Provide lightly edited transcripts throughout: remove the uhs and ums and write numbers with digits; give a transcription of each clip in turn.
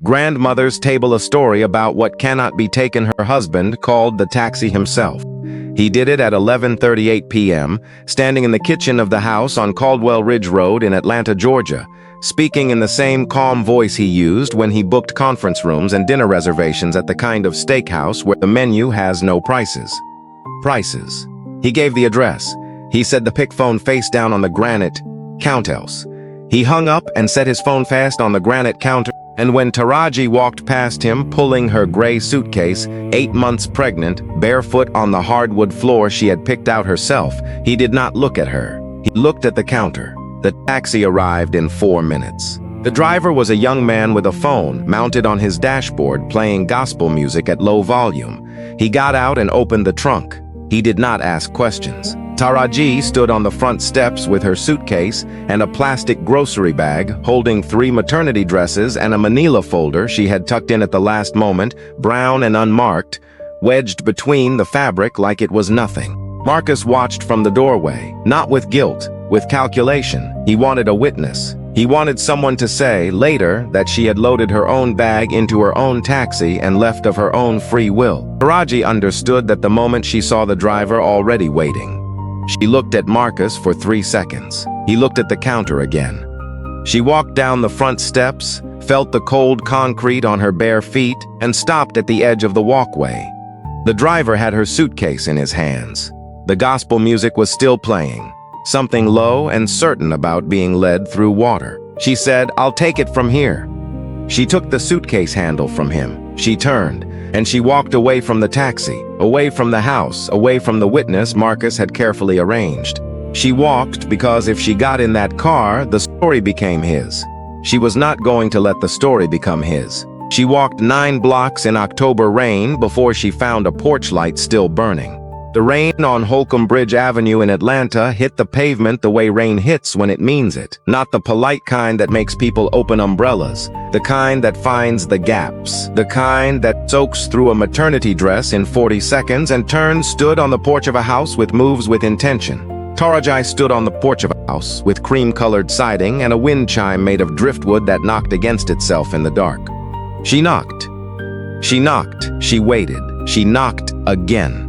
Grandmother's table a story about what cannot be taken. Her husband called the taxi himself. He did it at 11:38 p.m., standing in the kitchen of the house on Caldwell Ridge Road in Atlanta, Georgia, speaking in the same calm voice he used when he booked conference rooms and dinner reservations at the kind of steakhouse where the menu has no prices. Prices. He gave the address. He said the pick phone face down on the granite counterhouse. He hung up and set his phone fast on the granite counter, and when Taraji walked past him pulling her gray suitcase, 8 months pregnant, barefoot on the hardwood floor she had picked out herself, he did not look at her. He looked at the counter. The taxi arrived in 4 minutes. The driver was a young man with a phone mounted on his dashboard playing gospel music at low volume. He got out and opened the trunk. He did not ask questions. Taraji stood on the front steps with her suitcase and a plastic grocery bag, holding 3 maternity dresses and a manila folder she had tucked in at the last moment, brown and unmarked, wedged between the fabric like it was nothing. Marcus watched from the doorway, not with guilt, with calculation. He wanted a witness. He wanted someone to say later that she had loaded her own bag into her own taxi and left of her own free will. Taraji understood that the moment she saw the driver already waiting. She looked at Marcus for 3 seconds. He looked at the counter again. She walked down the front steps, felt the cold concrete on her bare feet, and stopped at the edge of the walkway. The driver had her suitcase in his hands. The gospel music was still playing, something low and certain about being led through water. She said, "I'll take it from here." She took the suitcase handle from him. She turned, and she walked away from the taxi, away from the house, away from the witness Marcus had carefully arranged. She walked because if she got in that car, the story became his. She was not going to let the story become his. She walked 9 blocks in October rain before she found a porch light still burning. The rain on Holcomb Bridge Avenue in Atlanta hit the pavement the way rain hits when it means it, not the polite kind that makes people open umbrellas, the kind that finds the gaps, the kind that soaks through a maternity dress in 40 seconds and stood on the porch of a house with moves with intention. Taraji stood on the porch of a house with cream-colored siding and a wind chime made of driftwood that knocked against itself in the dark. She knocked. She knocked. She waited. She knocked again.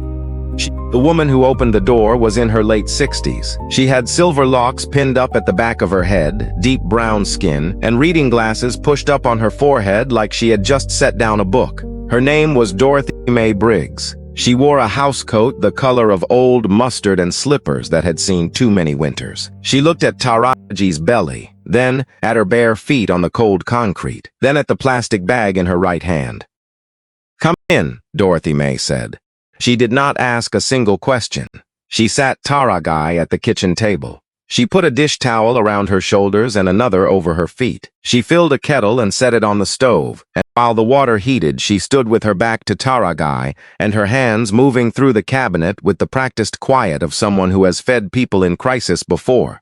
The woman who opened the door was in her late 60s. She had silver locks pinned up at the back of her head, deep brown skin, and reading glasses pushed up on her forehead like she had just set down a book. Her name was TARAJI Briggs. She wore a housecoat the color of old mustard and slippers that had seen too many winters. She looked at Taraji's belly, then at her bare feet on the cold concrete, then at the plastic bag in her right hand. "Come in," Dorothy May said. She did not ask a single question. She sat Taraji at the kitchen table. She put a dish towel around her shoulders and another over her feet. She filled a kettle and set it on the stove, and while the water heated, she stood with her back to Taraji and her hands moving through the cabinet with the practiced quiet of someone who has fed people in crisis before.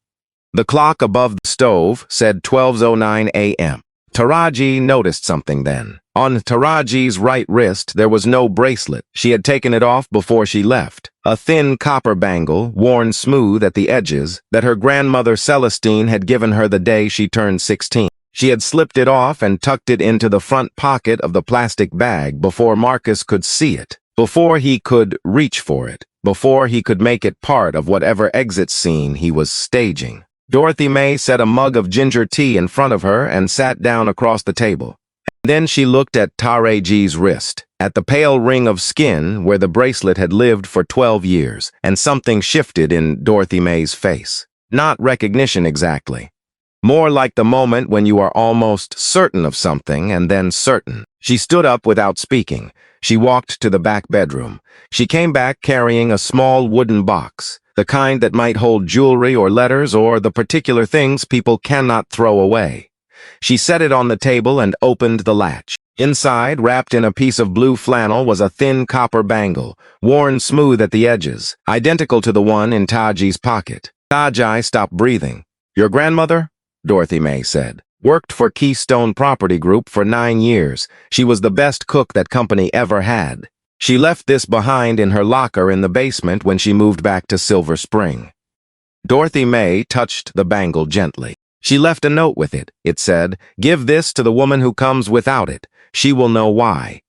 The clock above the stove said 12:09 a.m. Taraji noticed something then. On Taraji's right wrist, there was no bracelet. She had taken it off before she left. A thin copper bangle, worn smooth at the edges, that her grandmother Celestine had given her the day she turned 16. She had slipped it off and tucked it into the front pocket of the plastic bag before Marcus could see it, before he could reach for it, before he could make it part of whatever exit scene he was staging. Dorothy May set a mug of ginger tea in front of her and sat down across the table. Then she looked at Taraji's wrist, at the pale ring of skin where the bracelet had lived for 12 years, and something shifted in Dorothy May's face. Not recognition exactly. More like the moment when you are almost certain of something and then certain. She stood up without speaking. She walked to the back bedroom. She came back carrying a small wooden box, the kind that might hold jewelry or letters or the particular things people cannot throw away. She set it on the table and opened the latch. Inside, wrapped in a piece of blue flannel, was a thin copper bangle, worn smooth at the edges, identical to the one in Taji's pocket. Taji stopped breathing. "Your grandmother?" Dorothy May said. "Worked for Keystone Property Group for 9 years. She was the best cook that company ever had. She left this behind in her locker in the basement when she moved back to Silver Spring." Dorothy May touched the bangle gently. She left a note with it. It said, "Give this to the woman who comes without it. She will know why."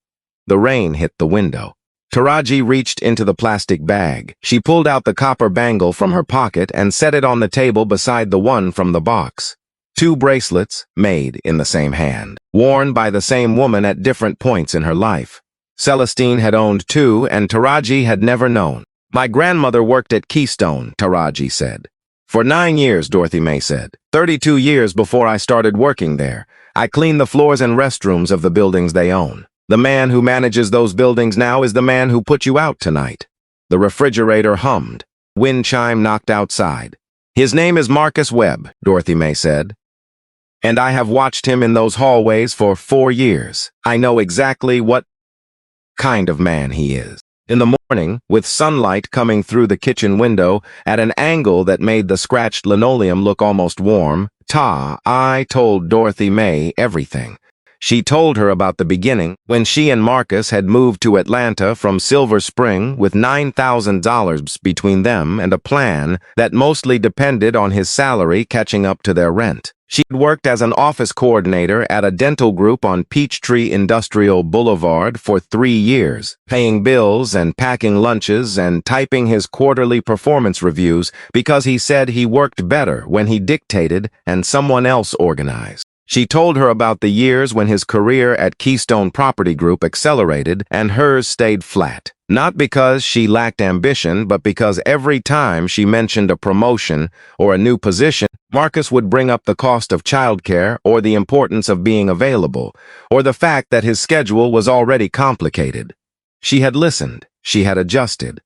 The rain hit the window. Taraji reached into the plastic bag. She pulled out the copper bangle from her pocket and set it on the table beside the one from the box. Two bracelets, made in the same hand, worn by the same woman at different points in her life. Celestine had owned two, and Taraji had never known. "My grandmother worked at Keystone," Taraji said. "For 9 years," Dorothy May said. 32 years before I started working there. I clean the floors and restrooms of the buildings they own. The man who manages those buildings now is the man who put you out tonight." The refrigerator hummed. Wind chime knocked outside. "His name is Marcus Webb," Dorothy May said. "And I have watched him in those hallways for 4 years. I know exactly what kind of man he is." In the morning, with sunlight coming through the kitchen window at an angle that made the scratched linoleum look almost warm, I told Dorothy May everything. She told her about the beginning, when she and Marcus had moved to Atlanta from Silver Spring with $9,000 between them and a plan that mostly depended on his salary catching up to their rent. She had worked as an office coordinator at a dental group on Peachtree Industrial Boulevard for 3 years, paying bills and packing lunches and typing his quarterly performance reviews because he said he worked better when he dictated and someone else organized. She told her about the years when his career at Keystone Property Group accelerated and hers stayed flat. Not because she lacked ambition, but because every time she mentioned a promotion or a new position, Marcus would bring up the cost of childcare or the importance of being available, or the fact that his schedule was already complicated. She had listened. She had adjusted.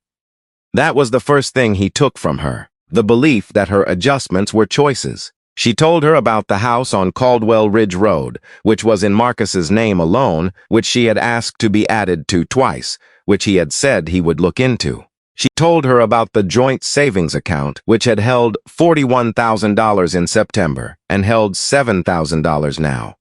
That was the first thing he took from her, the belief that her adjustments were choices. She told her about the house on Caldwell Ridge Road, which was in Marcus's name alone, which she had asked to be added to twice, which he had said he would look into. She told her about the joint savings account, which had held $41,000 in September and held $7,000 now.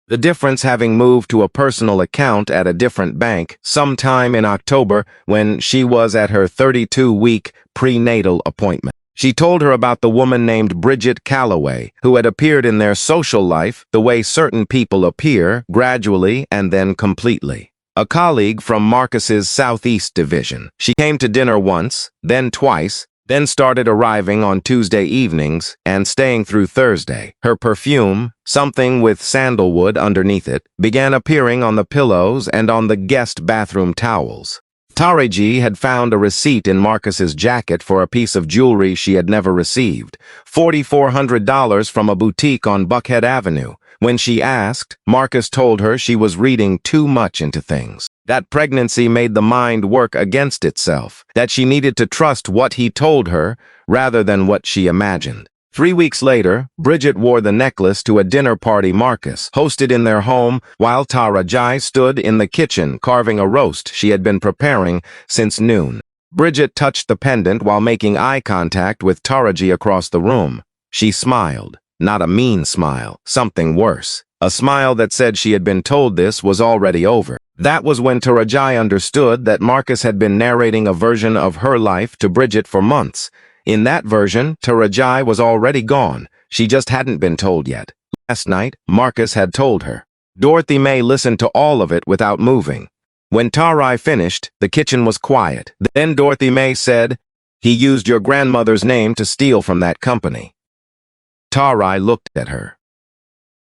The difference having moved to a personal account at a different bank sometime in October when she was at her 32-week prenatal appointment. She told her about the woman named Bridget Calloway, who had appeared in their social life the way certain people appear, gradually and then completely. A colleague from Marcus's Southeast Division. She came to dinner once, then twice, then started arriving on Tuesday evenings and staying through Thursday. Her perfume, something with sandalwood underneath it, began appearing on the pillows and on the guest bathroom towels. Taraji had found a receipt in Marcus's jacket for a piece of jewelry she had never received, $4,400 from a boutique on Buckhead Avenue. When she asked, Marcus told her she was reading too much into things. That pregnancy made the mind work against itself, that she needed to trust what he told her rather than what she imagined. 3 weeks later, Bridget wore the necklace to a dinner party Marcus hosted in their home while Taraji stood in the kitchen carving a roast she had been preparing since noon. Bridget touched the pendant while making eye contact with Taraji across the room. She smiled. Not a mean smile, something worse. A smile that said she had been told this was already over. That was when Taraji understood that Marcus had been narrating a version of her life to Bridget for months. In that version, Taraji was already gone. She just hadn't been told yet. Last night, Marcus had told her. Dorothy May listened to all of it without moving. When Taraji finished, the kitchen was quiet. Then Dorothy May said, "He used your grandmother's name to steal from that company." Taraji looked at her.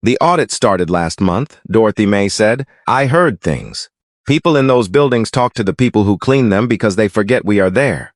"The audit started last month," Dorothy May said. "I heard things. People in those buildings talk to the people who clean them because they forget we are there.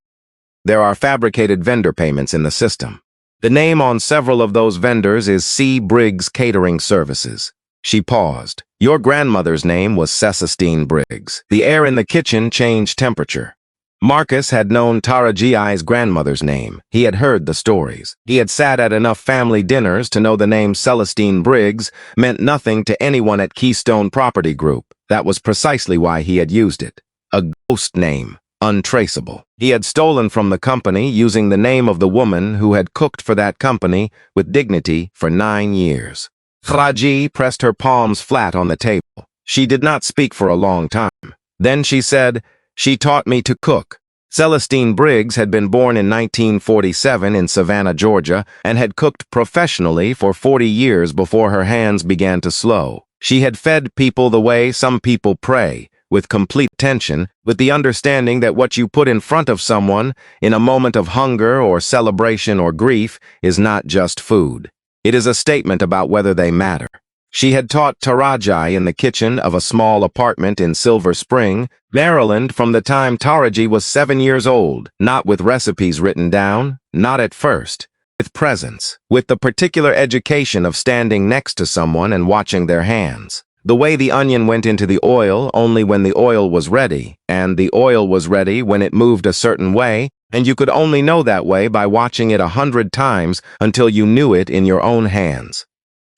There are fabricated vendor payments in the system. The name on several of those vendors is C. Briggs Catering Services." She paused. "Your grandmother's name was Celestine Briggs." The air in the kitchen changed temperature. Marcus had known Taraji's grandmother's name. He had heard the stories. He had sat at enough family dinners to know the name Celestine Briggs meant nothing to anyone at Keystone Property Group. That was precisely why he had used it. A ghost name. Untraceable. He had stolen from the company using the name of the woman who had cooked for that company with dignity for 9 years. Taraji pressed her palms flat on the table. She did not speak for a long time. Then she said, "She taught me to cook." Celestine Briggs had been born in 1947 in Savannah, Georgia, and had cooked professionally for 40 years before her hands began to slow. She had fed people the way some people pray, with complete attention, with the understanding that what you put in front of someone, in a moment of hunger or celebration or grief, is not just food. It is a statement about whether they matter. She had taught TARAJI in the kitchen of a small apartment in Silver Spring, Maryland from the time TARAJI was 7 years old, not with recipes written down, not at first, with presence, with the particular education of standing next to someone and watching their hands. The way the onion went into the oil only when the oil was ready, and the oil was ready when it moved a certain way, and you could only know that way by watching it 100 times until you knew it in your own hands.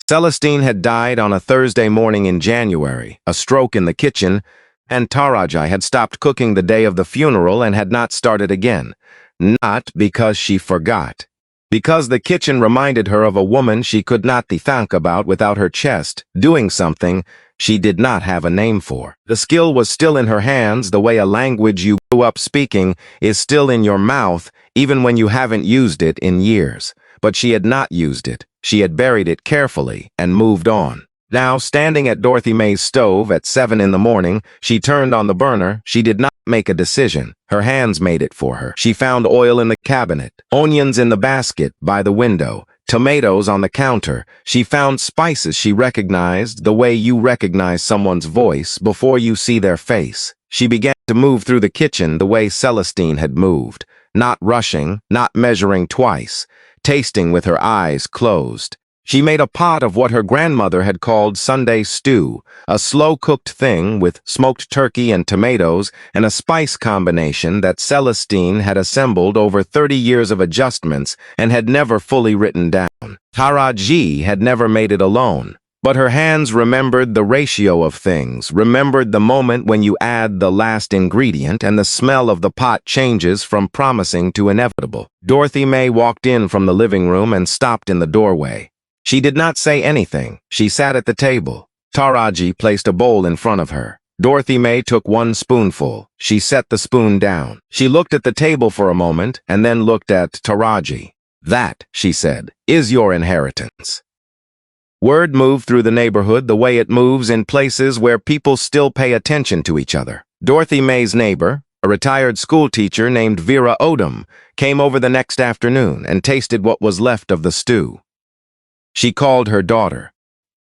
Celestine had died on a Thursday morning in January, a stroke in the kitchen, and TARAJI had stopped cooking the day of the funeral and had not started again. Not because she forgot. Because the kitchen reminded her of a woman she could not think about without her chest, doing something she did not have a name for. The skill was still in her hands the way a language you grew up speaking is still in your mouth even when you haven't used it in years. But she had not used it. She had buried it carefully and moved on. Now, standing at Dorothy May's stove at 7 in the morning, she turned on the burner. She did not make a decision. Her hands made it for her. She found oil in the cabinet, onions in the basket by the window, tomatoes on the counter. She found spices she recognized the way you recognize someone's voice before you see their face. She began to move through the kitchen the way Celestine had moved, not rushing, not measuring twice, tasting with her eyes closed. She made a pot of what her grandmother had called Sunday stew, a slow-cooked thing with smoked turkey and tomatoes and a spice combination that Celestine had assembled over 30 years of adjustments and had never fully written down. TARAJI had never made it alone, but her hands remembered the ratio of things, remembered the moment when you add the last ingredient and the smell of the pot changes from promising to inevitable. Dorothy May walked in from the living room and stopped in the doorway. She did not say anything. She sat at the table. TARAJI placed a bowl in front of her. Dorothy May took one spoonful. She set the spoon down. She looked at the table for a moment and then looked at TARAJI. "That," she said, "is your inheritance." Word moved through the neighborhood the way it moves in places where people still pay attention to each other. Dorothy May's neighbor, a retired schoolteacher named Vera Odom, came over the next afternoon and tasted what was left of the stew. She called her daughter.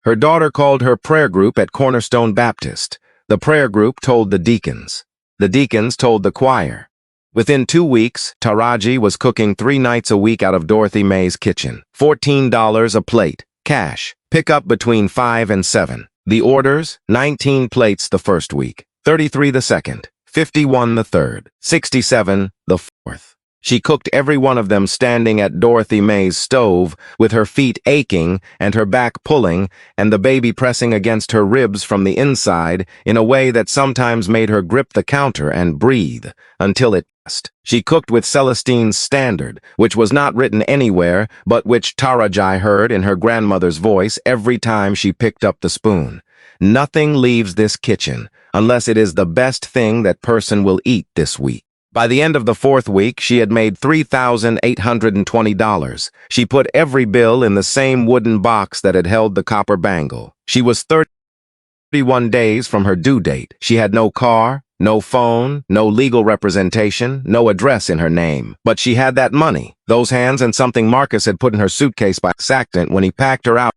Her daughter called her prayer group at Cornerstone Baptist. The prayer group told the deacons. The deacons told the choir. Within 2 weeks, TARAJI was cooking 3 nights a week out of Dorothy May's kitchen. $14 a plate, cash. Pick up between 5 and 7. The orders, 19 plates the first week, 33 the second, 51 the third, 67 the fourth. She cooked every one of them standing at Dorothy May's stove, with her feet aching and her back pulling and the baby pressing against her ribs from the inside in a way that sometimes made her grip the counter and breathe until it passed. She cooked with Celestine's standard, which was not written anywhere, but which TARAJI heard in her grandmother's voice every time she picked up the spoon. Nothing leaves this kitchen unless it is the best thing that person will eat this week. By the end of the 4th week, she had made $3,820. She put every bill in the same wooden box that had held the copper bangle. She was 31 days from her due date. She had no car, no phone, no legal representation, no address in her name. But she had that money, those hands, and something Marcus had put in her suitcase by accident when he packed her out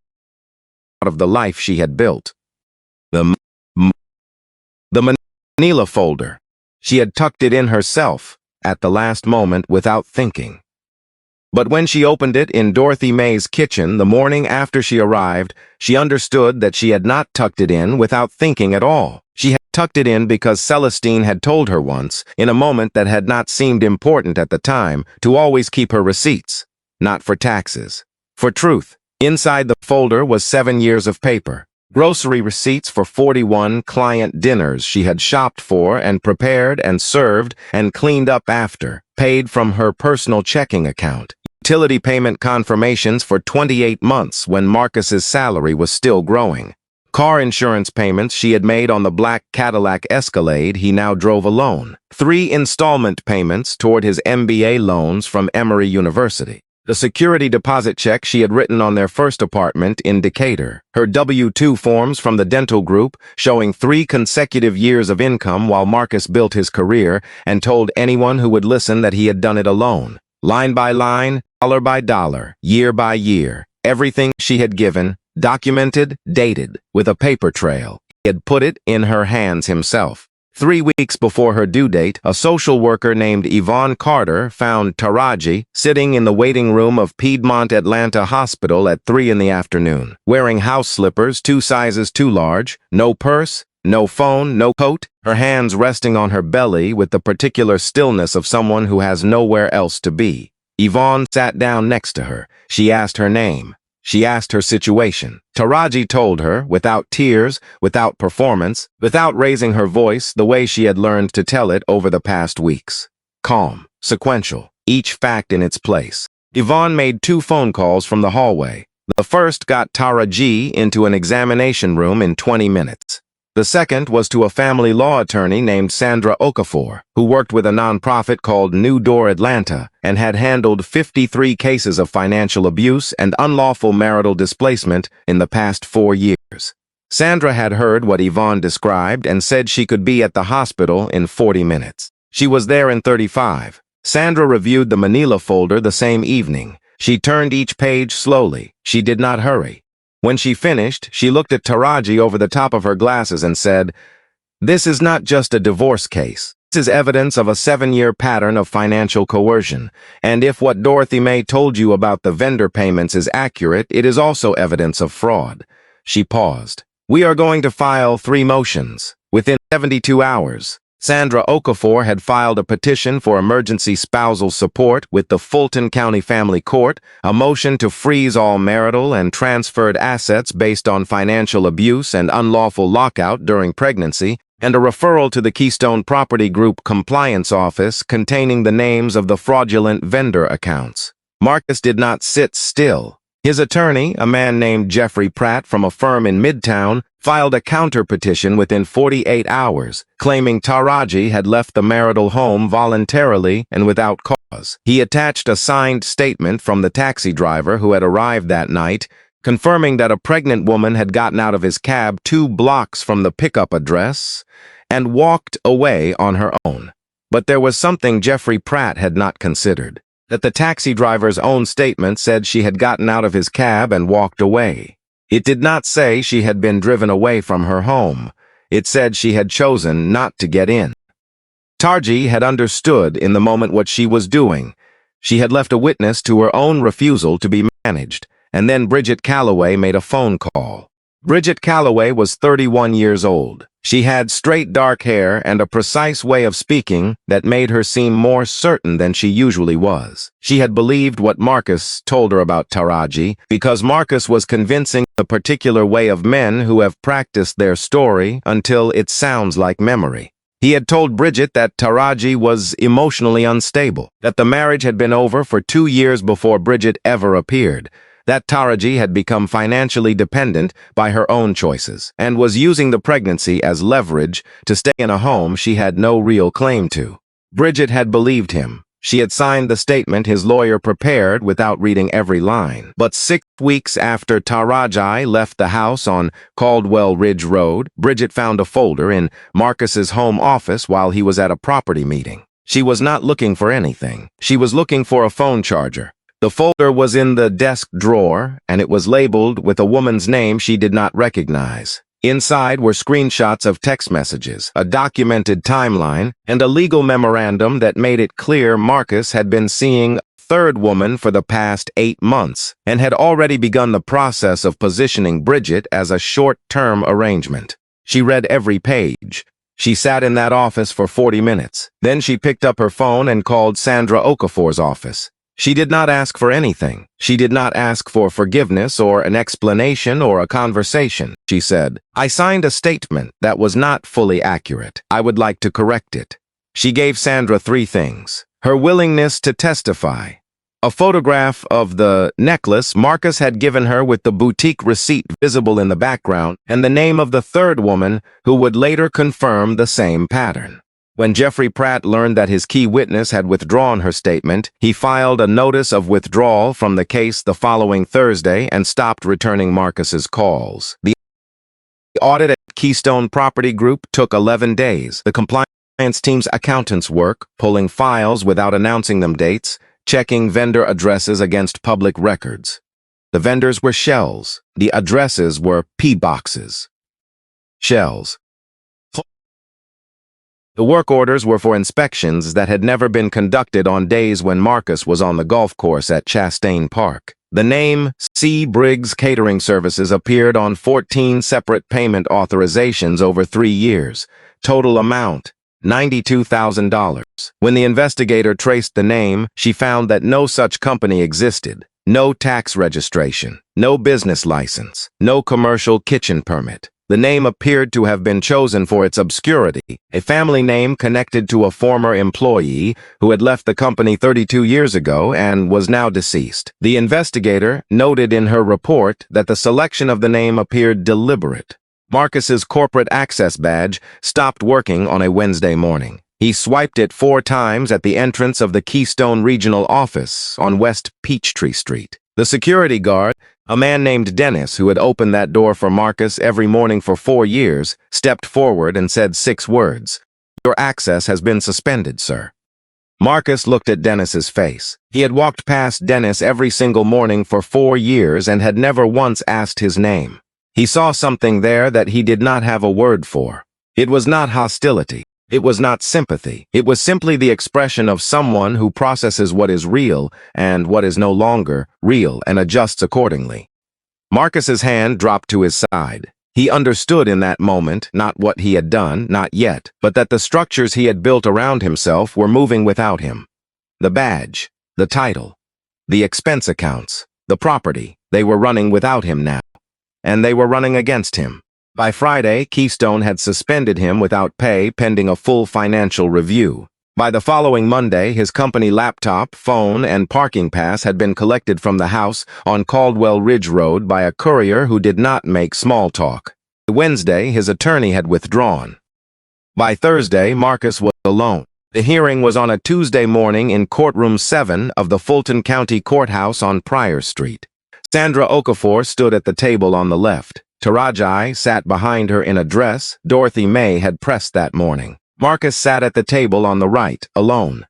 of the life she had built. The manila folder. She had tucked it in herself at the last moment without thinking. But when she opened it in Dorothy May's kitchen the morning after she arrived, she understood that she had not tucked it in without thinking at all. She had tucked it in because Celestine had told her once, in a moment that had not seemed important at the time, to always keep her receipts, not for taxes, for truth. Inside the folder was 7 years of paper. Grocery receipts for 41 client dinners she had shopped for and prepared and served and cleaned up after, paid from her personal checking account. Utility payment confirmations for 28 months when Marcus's salary was still growing. Car insurance payments she had made on the black Cadillac Escalade he now drove alone. 3 installment payments toward his MBA loans from Emory University. The security deposit check she had written on their first apartment in Decatur. Her W-2 forms from the dental group showing 3 consecutive years of income while Marcus built his career and told anyone who would listen that he had done it alone. Line by line, dollar by dollar, year by year. Everything she had given, documented, dated, with a paper trail. He had put it in her hands himself. 3 weeks before her due date, a social worker named Yvonne Carter found Taraji sitting in the waiting room of Piedmont Atlanta Hospital at 3 in the afternoon, wearing house slippers 2 sizes too large, no purse, no phone, no coat, her hands resting on her belly with the particular stillness of someone who has nowhere else to be. Yvonne sat down next to her. She asked her name. She asked her situation. Taraji told her, without tears, without performance, without raising her voice the way she had learned to tell it over the past weeks. Calm, sequential, each fact in its place. Yvonne made 2 phone calls from the hallway. The first got Taraji into an examination room in 20 minutes. The second was to a family law attorney named Sandra Okafor, who worked with a nonprofit called New Door Atlanta and had handled 53 cases of financial abuse and unlawful marital displacement in the past 4 years. Sandra had heard what Yvonne described and said she could be at the hospital in 40 minutes. She was there in 35. Sandra reviewed the manila folder the same evening. She turned each page slowly. She did not hurry. When she finished, she looked at Taraji over the top of her glasses and said, "This is not just a divorce case. This is evidence of a 7-year pattern of financial coercion. And if what Dorothy May told you about the vendor payments is accurate, it is also evidence of fraud." She paused. "We are going to file 3 motions. Within 72 hours. Sandra Okafor had filed a petition for emergency spousal support with the Fulton County Family Court, a motion to freeze all marital and transferred assets based on financial abuse and unlawful lockout during pregnancy, and a referral to the Keystone Property Group Compliance Office containing the names of the fraudulent vendor accounts. Marcus did not sit still. His attorney, a man named Jeffrey Pratt from a firm in Midtown, filed a counter-petition within 48 hours, claiming Taraji had left the marital home voluntarily and without cause. He attached a signed statement from the taxi driver who had arrived that night, confirming that a pregnant woman had gotten out of his cab 2 blocks from the pickup address and walked away on her own. But there was something Jeffrey Pratt had not considered. That the taxi driver's own statement said she had gotten out of his cab and walked away. It did not say she had been driven away from her home. It said she had chosen not to get in. Taraji had understood in the moment what she was doing. She had left a witness to her own refusal to be managed, and then Bridget Calloway made a phone call. Bridget Calloway was 31 years old. She had straight dark hair and a precise way of speaking that made her seem more certain than she usually was. She had believed what Marcus told her about Taraji because Marcus was convincing the particular way of men who have practiced their story until it sounds like memory. He had told Bridget that Taraji was emotionally unstable, that the marriage had been over for 2 years before Bridget ever appeared, that Taraji had become financially dependent by her own choices and was using the pregnancy as leverage to stay in a home she had no real claim to. Bridget had believed him. She had signed the statement his lawyer prepared without reading every line. But 6 weeks after Taraji left the house on Caldwell Ridge Road, Bridget found a folder in Marcus's home office while he was at a property meeting. She was not looking for anything. She was looking for a phone charger. The folder was in the desk drawer, and it was labeled with a woman's name she did not recognize. Inside were screenshots of text messages, a documented timeline, and a legal memorandum that made it clear Marcus had been seeing a 3rd woman for the past 8 months and had already begun the process of positioning Bridget as a short-term arrangement. She read every page. She sat in that office for 40 minutes. Then she picked up her phone and called Sandra Okafor's office. She did not ask for anything. She did not ask for forgiveness or an explanation or a conversation. She said, "I signed a statement that was not fully accurate. I would like to correct it." She gave Sandra 3 things: her willingness to testify, A photograph of the necklace Marcus had given her with the boutique receipt visible in the background, and the name of the third woman who would later confirm the same pattern. When Jeffrey Pratt learned that his key witness had withdrawn her statement, he filed a notice of withdrawal from the case the following Thursday and stopped returning Marcus's calls. The audit at Keystone Property Group took 11 days. The compliance team's accountants' work, pulling files without announcing them dates, checking vendor addresses against public records. The vendors were shells. The addresses were P-boxes. Shells. The work orders were for inspections that had never been conducted on days when Marcus was on the golf course at Chastain Park. The name TARAJI Briggs Catering Services appeared on 14 separate payment authorizations over 3 years. Total amount, $92,000. When the investigator traced the name, she found that no such company existed. No tax registration, no business license, no commercial kitchen permit. The name appeared to have been chosen for its obscurity, a family name connected to a former employee who had left the company 32 years ago and was now deceased. The investigator noted in her report that the selection of the name appeared deliberate. Marcus's corporate access badge stopped working on a Wednesday morning. He swiped it 4 times at the entrance of the Keystone Regional Office on West Peachtree Street. The security guard, a man named Dennis who had opened that door for Marcus every morning for 4 years, stepped forward and said 6 words. "Your access has been suspended, sir." Marcus looked at Dennis's face. He had walked past Dennis every single morning for 4 years and had never once asked his name. He saw something there that he did not have a word for. It was not hostility. It was not sympathy. It was simply the expression of someone who processes what is real and what is no longer real and adjusts accordingly. Marcus's hand dropped to his side. He understood in that moment not what he had done, not yet, but that the structures he had built around himself were moving without him. The badge, the title, the expense accounts, the property, they were running without him now. And they were running against him. By Friday, Keystone had suspended him without pay pending a full financial review. By the following Monday, his company laptop, phone, and parking pass had been collected from the house on Caldwell Ridge Road by a courier who did not make small talk. Wednesday, his attorney had withdrawn. By Thursday, Marcus was alone. The hearing was on a Tuesday morning in Courtroom 7 of the Fulton County Courthouse on Pryor Street. Sandra Okafor stood at the table on the left. Taraji sat behind her in a dress Dorothy May had pressed that morning. Marcus sat at the table on the right, alone.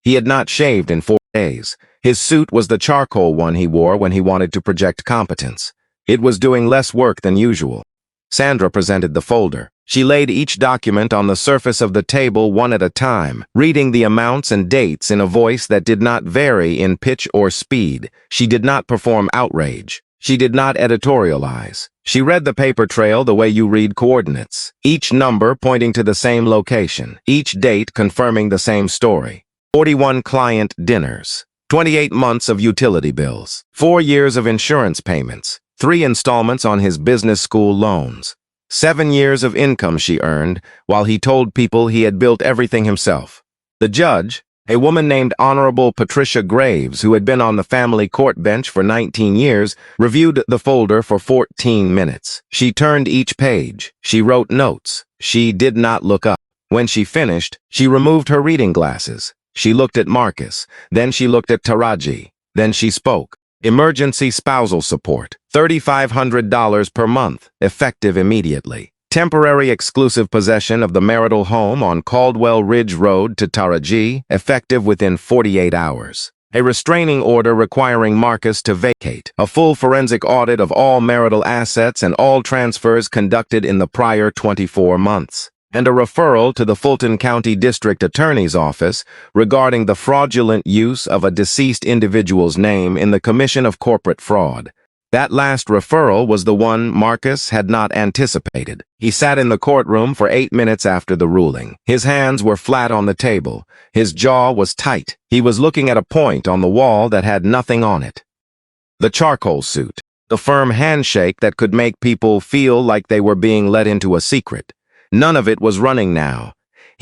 He had not shaved in 4 days. His suit was the charcoal one he wore when he wanted to project competence. It was doing less work than usual. Sandra presented the folder. She laid each document on the surface of the table one at a time, reading the amounts and dates in a voice that did not vary in pitch or speed. She did not perform outrage. She did not editorialize. She read the paper trail the way you read coordinates, each number pointing to the same location, each date confirming the same story. 41 client dinners, 28 months of utility bills, 4 years of insurance payments, 3 installments on his business school loans, 7 years of income she earned, while he told people he had built everything himself. The judge, a woman named Honorable Patricia Graves, who had been on the family court bench for 19 years, reviewed the folder for 14 minutes. She turned each page. She wrote notes. She did not look up. When she finished, she removed her reading glasses. She looked at Marcus. Then she looked at Taraji. Then she spoke. Emergency spousal support, $3,500 per month, effective immediately. Temporary exclusive possession of the marital home on Caldwell Ridge Road to Taraji, effective within 48 hours. A restraining order requiring Marcus to vacate. A full forensic audit of all marital assets and all transfers conducted in the prior 24 months. And a referral to the Fulton County District Attorney's Office regarding the fraudulent use of a deceased individual's name in the commission of corporate fraud. That last referral was the one Marcus had not anticipated. He sat in the courtroom for 8 minutes after the ruling. His hands were flat on the table. His jaw was tight. He was looking at a point on the wall that had nothing on it. The charcoal suit. The firm handshake that could make people feel like they were being let into a secret. None of it was running now.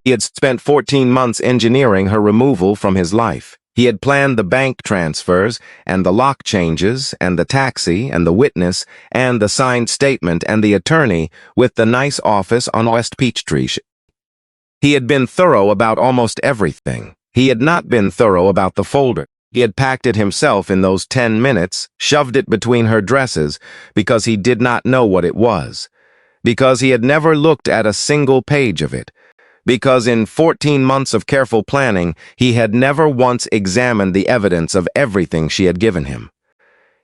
He had spent 14 months engineering her removal from his life. He had planned the bank transfers, and the lock changes, and the taxi, and the witness, and the signed statement, and the attorney, with the nice office on West Peachtree. He had been thorough about almost everything. He had not been thorough about the folder. He had packed it himself in those 10 minutes, shoved it between her dresses, because he did not know what it was, because he had never looked at a single page of it, because in 14 months of careful planning, he had never once examined the evidence of everything she had given him.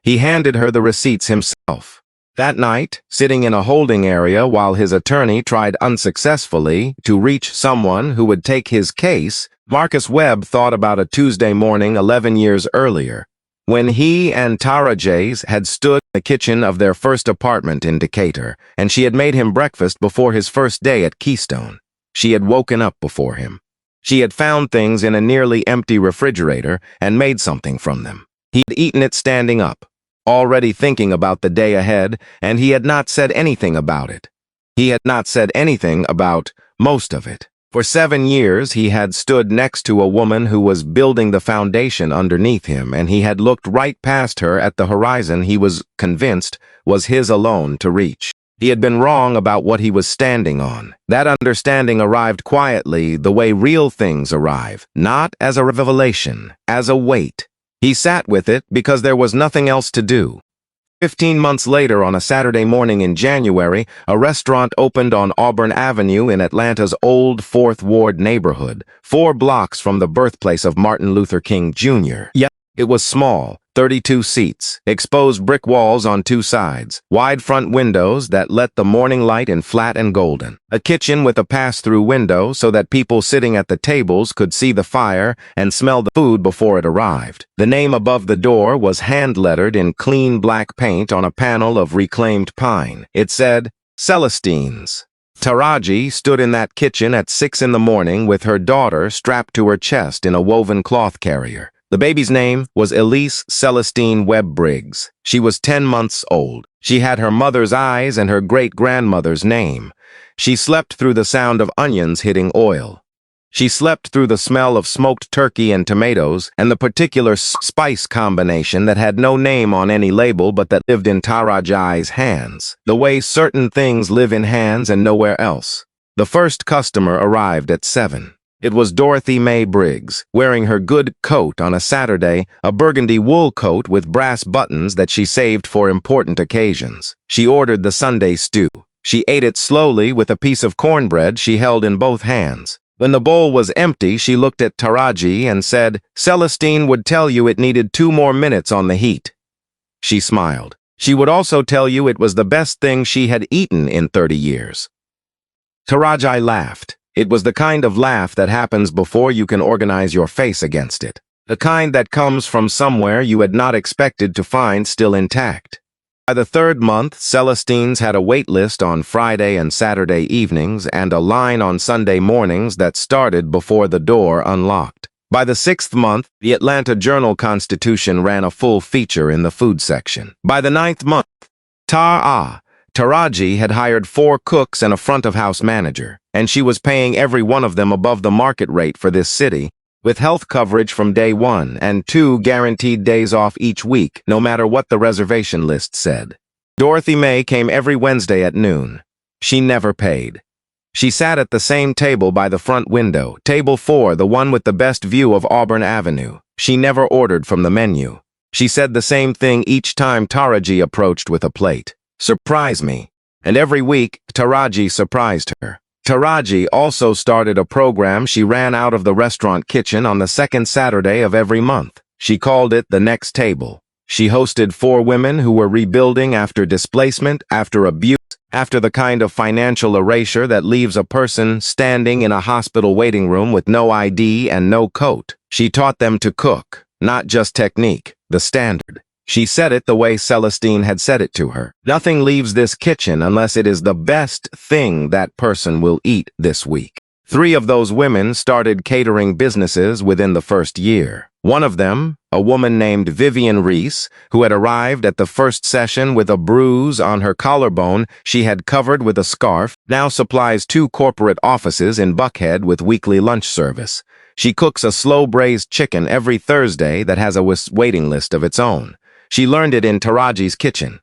He handed her the receipts himself. That night, sitting in a holding area while his attorney tried unsuccessfully to reach someone who would take his case, Marcus Webb thought about a Tuesday morning 11 years earlier, when he and TARAJI had stood in the kitchen of their first apartment in Decatur, and she had made him breakfast before his first day at Keystone. She had woken up before him. She had found things in a nearly empty refrigerator and made something from them. He had eaten it standing up, already thinking about the day ahead, and he had not said anything about it. He had not said anything about most of it. For 7 years, he had stood next to a woman who was building the foundation underneath him, and he had looked right past her at the horizon he was convinced was his alone to reach. He had been wrong about what he was standing on. That understanding arrived quietly, the way real things arrive, not as a revelation, as a weight. He sat with it because there was nothing else to do. 15 months later, on a Saturday morning in January, a restaurant opened on Auburn Avenue in Atlanta's old Fourth Ward neighborhood, 4 blocks from the birthplace of Martin Luther King, Jr. It was small, 32 seats, exposed brick walls on 2 sides, wide front windows that let the morning light in flat and golden, a kitchen with a pass-through window so that people sitting at the tables could see the fire and smell the food before it arrived. The name above the door was hand-lettered in clean black paint on a panel of reclaimed pine. It said, Celestine's. TARAJI stood in that kitchen at 6 in the morning with her daughter strapped to her chest in a woven cloth carrier. The baby's name was Elise Celestine Webb Briggs. She was 10 months old. She had her mother's eyes and her great-grandmother's name. She slept through the sound of onions hitting oil. She slept through the smell of smoked turkey and tomatoes and the particular spice combination that had no name on any label but that lived in TARAJI's hands, the way certain things live in hands and nowhere else. The first customer arrived at 7. It was Dorothy Mae Briggs, wearing her good coat on a Saturday, a burgundy wool coat with brass buttons that she saved for important occasions. She ordered the Sunday stew. She ate it slowly with a piece of cornbread she held in both hands. When the bowl was empty, she looked at TARAJI and said, Celestine would tell you it needed 2 more minutes on the heat. She smiled. She would also tell you it was the best thing she had eaten in 30 years. TARAJI laughed. It was the kind of laugh that happens before you can organize your face against it. The kind that comes from somewhere you had not expected to find still intact. By the 3rd month, Celestine's had a wait list on Friday and Saturday evenings and a line on Sunday mornings that started before the door unlocked. By the 6th month, the Atlanta Journal-Constitution ran a full feature in the food section. By the 9th month, TARAJI had hired 4 cooks and a front-of-house manager, and she was paying every one of them above the market rate for this city, with health coverage from day 1 and 2 guaranteed days off each week, no matter what the reservation list said. Dorothy Mae came every Wednesday at noon. She never paid. She sat at the same table by the front window, table 4, the one with the best view of Auburn Avenue. She never ordered from the menu. She said the same thing each time TARAJI approached with a plate. Surprise me. And every week, TARAJI surprised her. TARAJI also started a program she ran out of the restaurant kitchen on the 2nd Saturday of every month. She called it The Next Table. She hosted 4 women who were rebuilding after displacement, after abuse, after the kind of financial erasure that leaves a person standing in a hospital waiting room with no ID and no coat. She taught them to cook, not just technique, the standard. She said it the way Celestine had said it to her. Nothing leaves this kitchen unless it is the best thing that person will eat this week. 3 of those women started catering businesses within the first year. One of them, a woman named Vivian Reese, who had arrived at the first session with a bruise on her collarbone she had covered with a scarf, now supplies 2 corporate offices in Buckhead with weekly lunch service. She cooks a slow-braised chicken every Thursday that has a waiting list of its own. She learned it in Taraji's kitchen.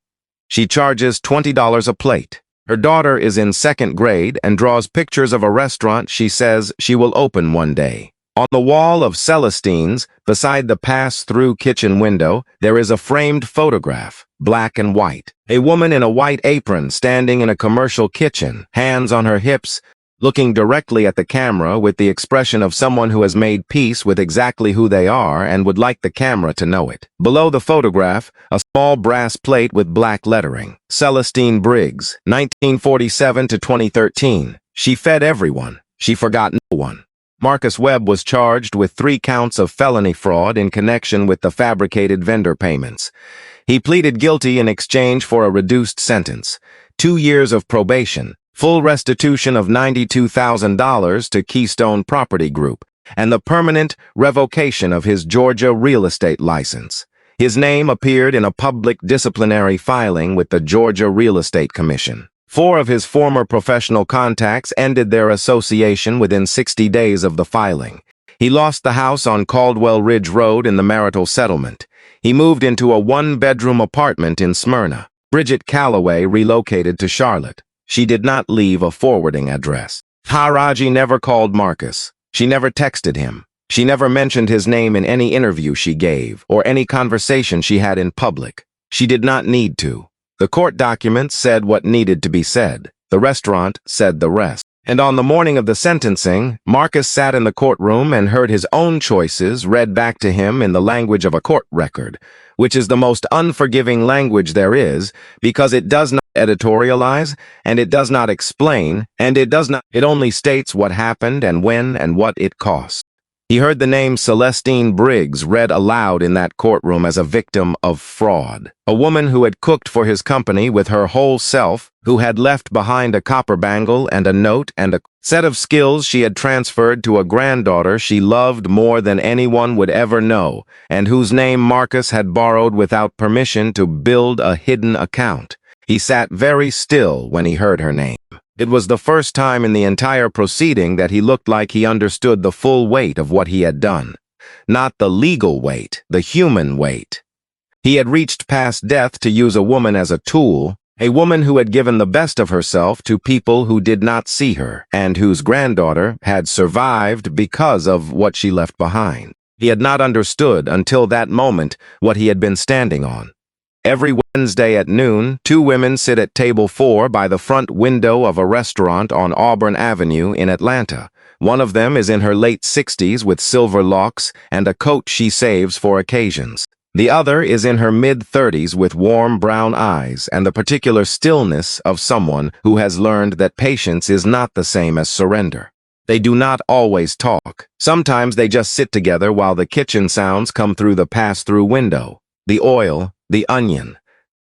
She charges $20 a plate. Her daughter is in 2nd grade and draws pictures of a restaurant she says she will open one day. On the wall of Celestine's, beside the pass-through kitchen window, there is a framed photograph, black and white. A woman in a white apron standing in a commercial kitchen, hands on her hips, looking directly at the camera with the expression of someone who has made peace with exactly who they are and would like the camera to know it. Below the photograph, a small brass plate with black lettering. Celestine Briggs, 1947 to 2013. She fed everyone. She forgot no one. Marcus Webb was charged with 3 counts of felony fraud in connection with the fabricated vendor payments. He pleaded guilty in exchange for a reduced sentence, 2 years of probation, full restitution of $92,000 to Keystone Property Group, and the permanent revocation of his Georgia real estate license. His name appeared in a public disciplinary filing with the Georgia Real Estate Commission. 4 of his former professional contacts ended their association within 60 days of the filing. He lost the house on Caldwell Ridge Road in the marital settlement. He moved into a 1-bedroom apartment in Smyrna. Bridget Calloway relocated to Charlotte. She did not leave a forwarding address. TARAJI never called Marcus. She never texted him. She never mentioned his name in any interview she gave or any conversation she had in public. She did not need to. The court documents said what needed to be said. The restaurant said the rest. And on the morning of the sentencing, Marcus sat in the courtroom and heard his own choices read back to him in the language of a court record, which is the most unforgiving language there is because it does not editorialize, and it does not explain, and it only states what happened and when and what it cost. He heard the name Celestine Briggs read aloud in that courtroom as a victim of fraud. A woman who had cooked for his company with her whole self, who had left behind a copper bangle and a note and a set of skills she had transferred to a granddaughter she loved more than anyone would ever know, and whose name Marcus had borrowed without permission to build a hidden account. He sat very still when he heard her name. It was the first time in the entire proceeding that he looked like he understood the full weight of what he had done. Not the legal weight, the human weight. He had reached past death to use a woman as a tool, a woman who had given the best of herself to people who did not see her, and whose granddaughter had survived because of what she left behind. He had not understood until that moment what he had been standing on. Every Wednesday at noon, 2 women sit at table 4 by the front window of a restaurant on Auburn Avenue in Atlanta. One of them is in her late 60s with silver locks and a coat she saves for occasions. The other is in her mid-30s with warm brown eyes and the particular stillness of someone who has learned that patience is not the same as surrender. They do not always talk. Sometimes they just sit together while the kitchen sounds come through the pass-through window. The oil, the onion,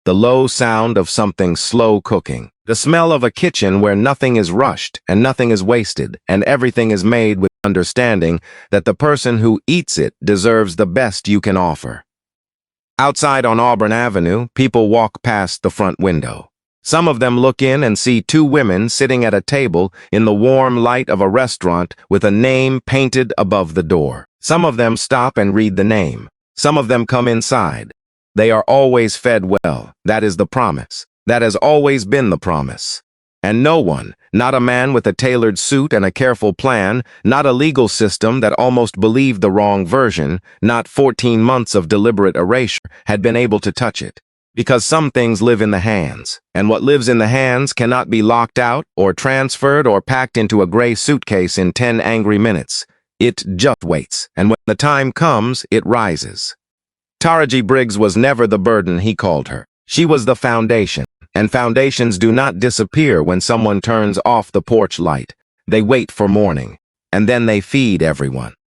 the low sound of something slow cooking, the smell of a kitchen where nothing is rushed and nothing is wasted and everything is made with understanding that the person who eats it deserves the best you can offer. Outside on Auburn Avenue, people walk past the front window. Some of them look in and see 2 women sitting at a table in the warm light of a restaurant with a name painted above the door. Some of them stop and read the name. Some of them come inside. They are always fed well. That is the promise. That has always been the promise. And no one, not a man with a tailored suit and a careful plan, not a legal system that almost believed the wrong version, not 14 months of deliberate erasure, had been able to touch it. Because some things live in the hands, and what lives in the hands cannot be locked out or transferred or packed into a gray suitcase in 10 angry minutes. It just waits, and when the time comes, it rises. TARAJI Briggs was never the burden he called her. She was the foundation, and foundations do not disappear when someone turns off the porch light. They wait for morning, and then they feed everyone.